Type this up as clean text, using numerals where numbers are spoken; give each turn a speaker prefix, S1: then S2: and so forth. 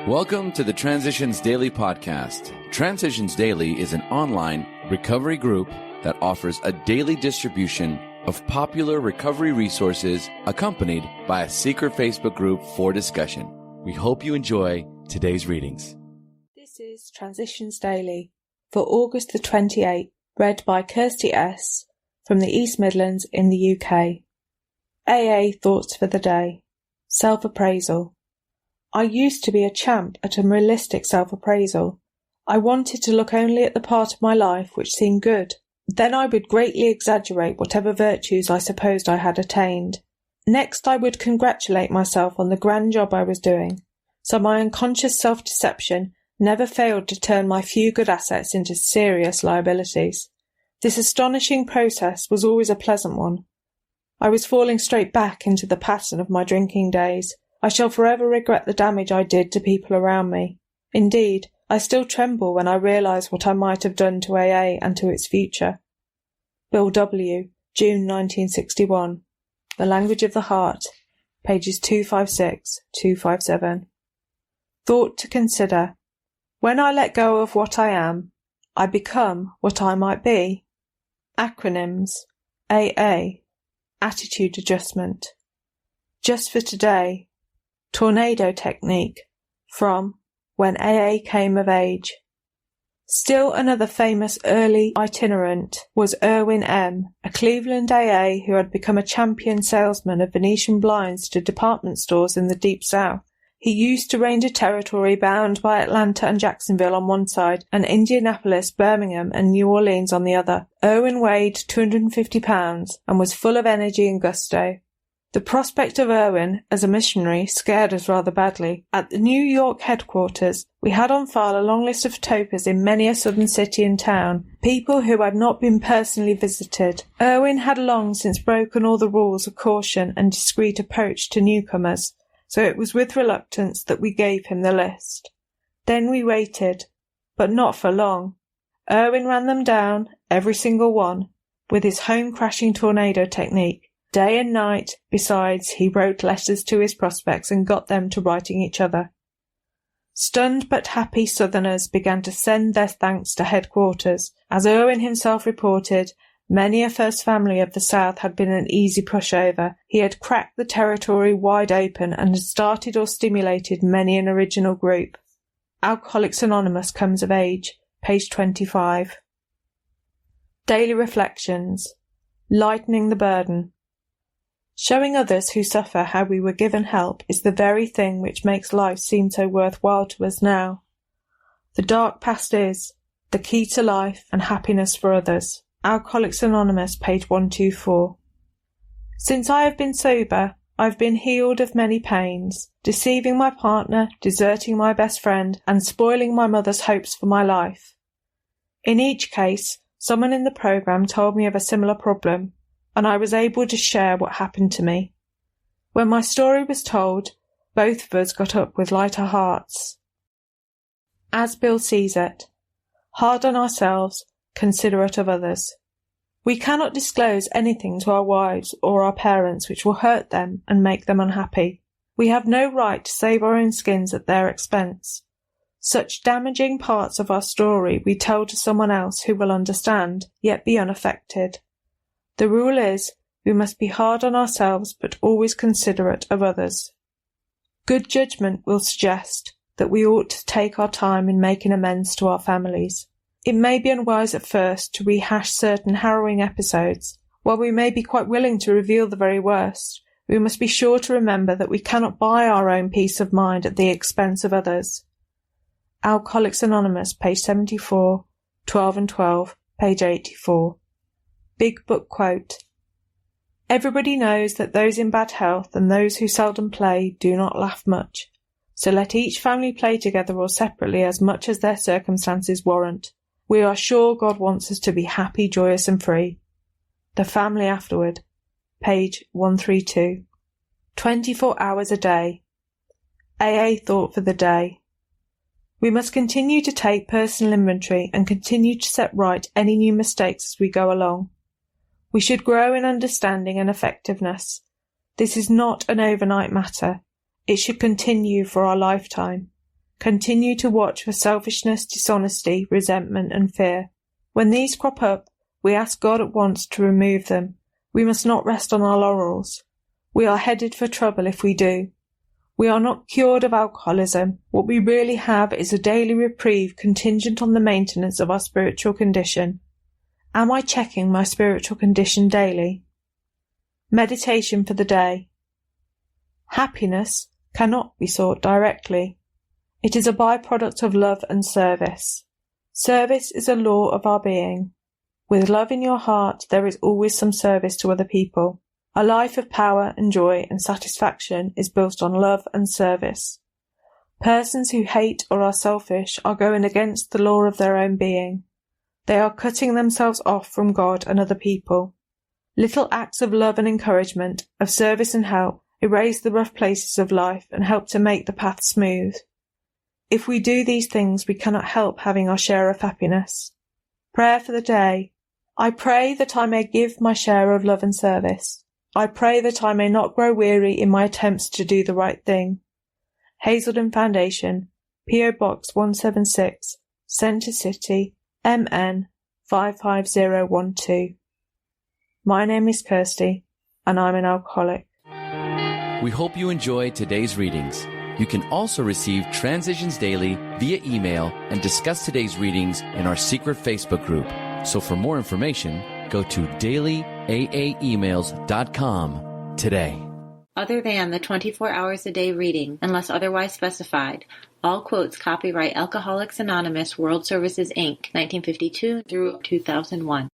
S1: Welcome to the Transitions Daily podcast. Transitions Daily is an online recovery group that offers a daily distribution of popular recovery resources accompanied by a secret Facebook group for discussion. We hope you enjoy today's readings.
S2: This is Transitions Daily for August the 28th, read by Kirsty S. from the East Midlands in the UK. AA Thoughts for the Day. Self-Appraisal. I used to be a champ at unrealistic self-appraisal. I wanted to look only at the part of my life which seemed good. Then I would greatly exaggerate whatever virtues I supposed I had attained. Next I would congratulate myself on the grand job I was doing. So my unconscious self-deception never failed to turn my few good assets into serious liabilities. This astonishing process was always a pleasant one. I was falling straight back into the pattern of my drinking days. I shall forever regret the damage I did to people around me. Indeed, I still tremble when I realise what I might have done to AA and to its future. Bill W., June 1961. The Language of the Heart, pages 256-257. Thought to consider. When I let go of what I am, I become what I might be. Acronyms. AA. Attitude Adjustment. Just for Today. Tornado Technique, from When AA Came of Age. Still another famous early itinerant was Irwin M., a Cleveland AA who had become a champion salesman of Venetian blinds to department stores in the Deep South. He used to range a territory bound by Atlanta and Jacksonville on one side and Indianapolis, Birmingham and New Orleans on the other. Irwin weighed 250 pounds and was full of energy and gusto. The prospect of Irwin as a missionary scared us rather badly. At the New York headquarters, we had on file a long list of topers in many a southern city and town, people who had not been personally visited. Irwin had long since broken all the rules of caution and discreet approach to newcomers, so it was with reluctance that we gave him the list. Then we waited, but not for long. Irwin ran them down, every single one, with his home-crashing tornado technique. Day and night, besides, he wrote letters to his prospects and got them to writing each other. Stunned but happy Southerners began to send their thanks to headquarters. As Irwin himself reported, many a first family of the South had been an easy pushover. He had cracked the territory wide open and had started or stimulated many an original group. Alcoholics Anonymous comes of age, page 25. Daily Reflections. Lightening the Burden. Showing others who suffer how we were given help is the very thing which makes life seem so worthwhile to us now. The dark past is the key to life and happiness for others. Alcoholics Anonymous, page 124. Since I have been sober, I have been healed of many pains, deceiving my partner, deserting my best friend, and spoiling my mother's hopes for my life. In each case, someone in the program told me of a similar problem, and I was able to share what happened to me. When my story was told, both of us got up with lighter hearts. As Bill sees it, hard on ourselves, considerate of others. We cannot disclose anything to our wives or our parents which will hurt them and make them unhappy. We have no right to save our own skins at their expense. Such damaging parts of our story we tell to someone else who will understand, yet be unaffected. The rule is, we must be hard on ourselves but always considerate of others. Good judgment will suggest that we ought to take our time in making amends to our families. It may be unwise at first to rehash certain harrowing episodes. While we may be quite willing to reveal the very worst, we must be sure to remember that we cannot buy our own peace of mind at the expense of others. Alcoholics Anonymous, page 74, 12 and 12, page 84. Big Book Quote. Everybody knows that those in bad health and those who seldom play do not laugh much, so let each family play together or separately as much as their circumstances warrant. We are sure God wants us to be happy, joyous and free. The Family Afterward, page 132. 24 hours a day. AA Thought for the Day. We must continue to take personal inventory and continue to set right any new mistakes as we go along. We should grow in understanding and effectiveness. This is not an overnight matter. It should continue for our lifetime. Continue to watch for selfishness, dishonesty, resentment, and fear. When these crop up, we ask God at once to remove them. We must not rest on our laurels. We are headed for trouble if we do. We are not cured of alcoholism. What we really have is a daily reprieve contingent on the maintenance of our spiritual condition. Am I checking my spiritual condition daily? Meditation for the day. Happiness cannot be sought directly. It is a byproduct of love and service. Service is a law of our being. With love in your heart, there is always some service to other people. A life of power and joy and satisfaction is built on love and service. Persons who hate or are selfish are going against the law of their own being. They are cutting themselves off from God and other people. Little acts of love and encouragement, of service and help, erase the rough places of life and help to make the path smooth. If we do these things, we cannot help having our share of happiness. Prayer for the day. I pray that I may give my share of love and service. I pray that I may not grow weary in my attempts to do the right thing. Hazelden Foundation, P.O. Box 176, Centre City, MN 55012. My name is Kirsty, and I'm an alcoholic.
S1: We hope you enjoyed today's readings. You can also receive Transitions Daily via email and discuss today's readings in our secret Facebook group. So for more information, go to dailyaaemails.com today.
S3: Other than the 24 hours a day reading, unless otherwise specified, all quotes copyright Alcoholics Anonymous World Services, Inc., 1952 through 2001.